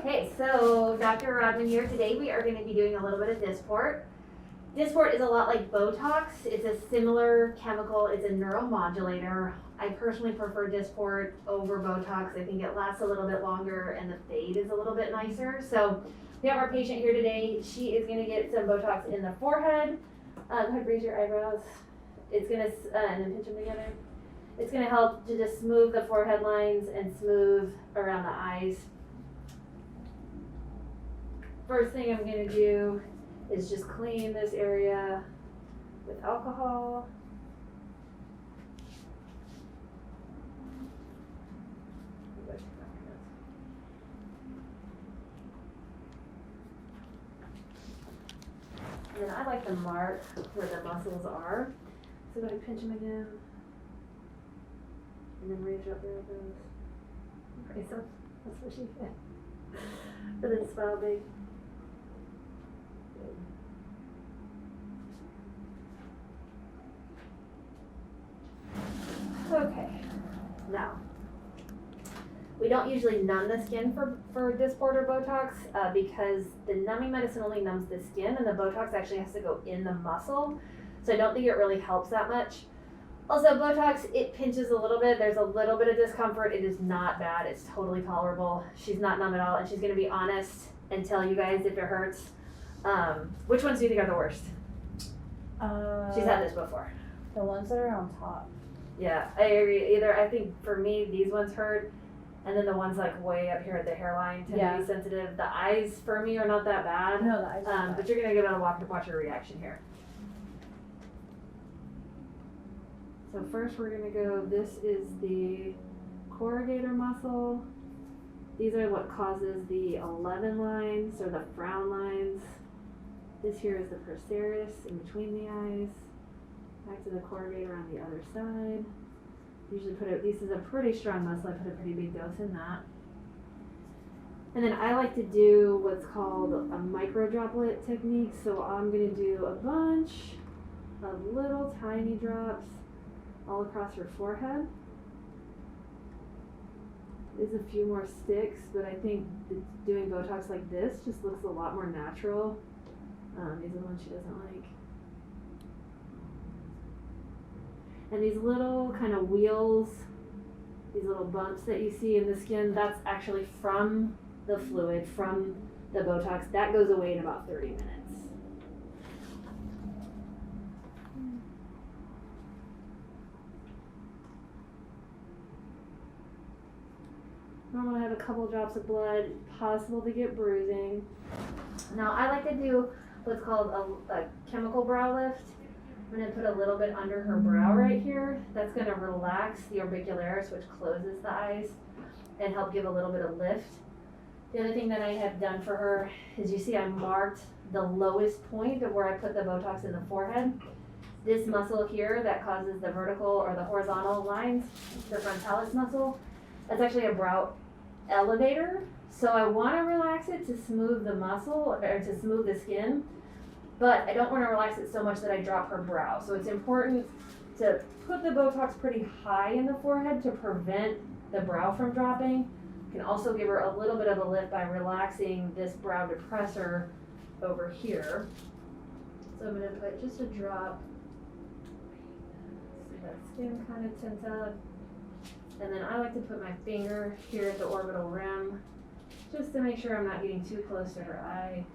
Okay, so Dr. Rodman here. Today we are going to be doing a little bit of Dysport. Dysport is a lot like Botox. It's a similar chemical. It's a neuromodulator. I personally prefer Dysport over Botox. I think it lasts a little bit longer and the fade is a little bit nicer. So we have our patient here today. She is going to get some Botox in the forehead. Go ahead, raise your eyebrows. It's going to, and then pinch them together. It's going to help to just smooth the forehead lines and smooth around the eyes. First thing I'm going to do is just clean this area with alcohol. And then I like to mark where the muscles are. So go ahead and pinch them again. And then raise your eyebrows. Okay, so that's what she said. And then smile big. Okay, now, we don't usually numb the skin for Dysport or Botox because the numbing medicine only numbs the skin and the Botox actually has to go in the muscle. So I don't think it really helps that much. Also, Botox, it pinches a little bit. There's a little bit of discomfort. It is not bad. It's totally tolerable. She's not numb at all, and she's going to be honest and tell you guys if it hurts. Which ones do you think are the worst? She's had this before. The ones that are on top. Yeah, I agree. I think for me, these ones hurt, and then the ones like way up here at the hairline tend to be sensitive. The eyes for me are not that bad. No, the eyes are bad. But you're gonna get to watch your reaction here. So first we're gonna go, this is the corrugator muscle. These are what causes the 11 lines or the frown lines. This here is the procerus in between the eyes. Back to the corrugator on the other side. Usually this is a pretty strong muscle. I put a pretty big dose in that. And then I like to do what's called a micro droplet technique. So I'm gonna do a bunch of little tiny drops all across her forehead. There's a few more sticks, but I think doing Botox like this just looks a lot more natural. These are the ones she doesn't like. And these little kind of wheels, these little bumps that you see in the skin, that's actually from the fluid, from the Botox. That goes away in about 30 minutes. Normally I have a couple drops of blood, possible to get bruising. Now I like to do what's called a chemical brow lift. I'm going to put a little bit under her brow right here. That's going to relax the orbicularis, which closes the eyes, and help give a little bit of lift. The other thing that I have done for her is, you see I marked the lowest point of where I put the Botox in the forehead. This muscle here that causes the vertical or the horizontal lines, the frontalis muscle, that's actually a brow elevator. So I want to relax it to smooth the muscle, or to smooth the skin. But I don't want to relax it so much that I drop her brow. So it's important to put the Botox pretty high in the forehead to prevent the brow from dropping. You can also give her a little bit of a lift by relaxing this brow depressor over here. So I'm going to put just a drop so that skin kind of tense up. And then I like to put my finger here at the orbital rim just to make sure I'm not getting too close to her eye.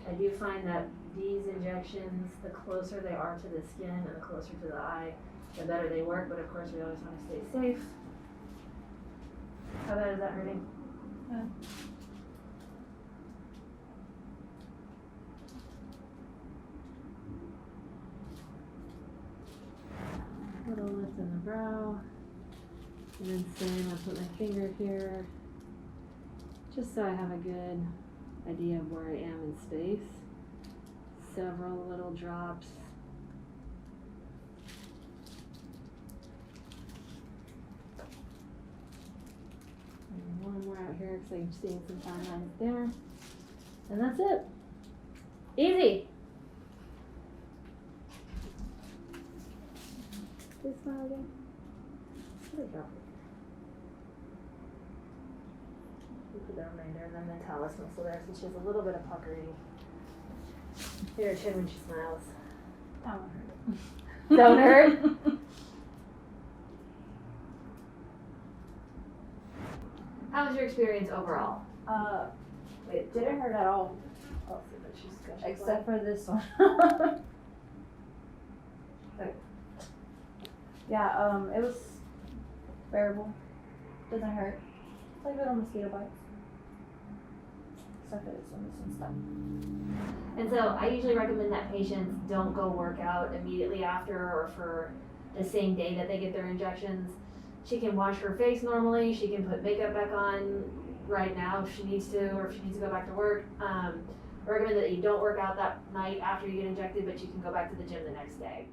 I do find that these injections, the closer they are to the skin and the closer to the eye, the better they work, but of course we always want to stay safe. How bad is that hurting? Little lift in the brow. And then same, I put my finger here, just so I have a good idea of where I am in space. Several little drops. And one more out here because I'm seeing some fine lines there. And that's it. Easy. Please smile again. There we go. put the remainder, and then the talus muscle there, so she has a little bit of puckering. Hit her chin when she smiles. That one hurt. Don't hurt? How was your experience overall? It didn't hurt at all. Oh, but she's gushing Except for this one. Okay. Yeah, it was bearable. Doesn't hurt. It's like little mosquito bites. Except for this one's stuck. And so I usually recommend that patients don't go work out immediately after or for the same day that they get their injections. She can wash her face normally. She can put makeup back on right now if she needs to, or if she needs to go back to work. I recommend that you don't work out that night after you get injected, but you can go back to the gym the next day.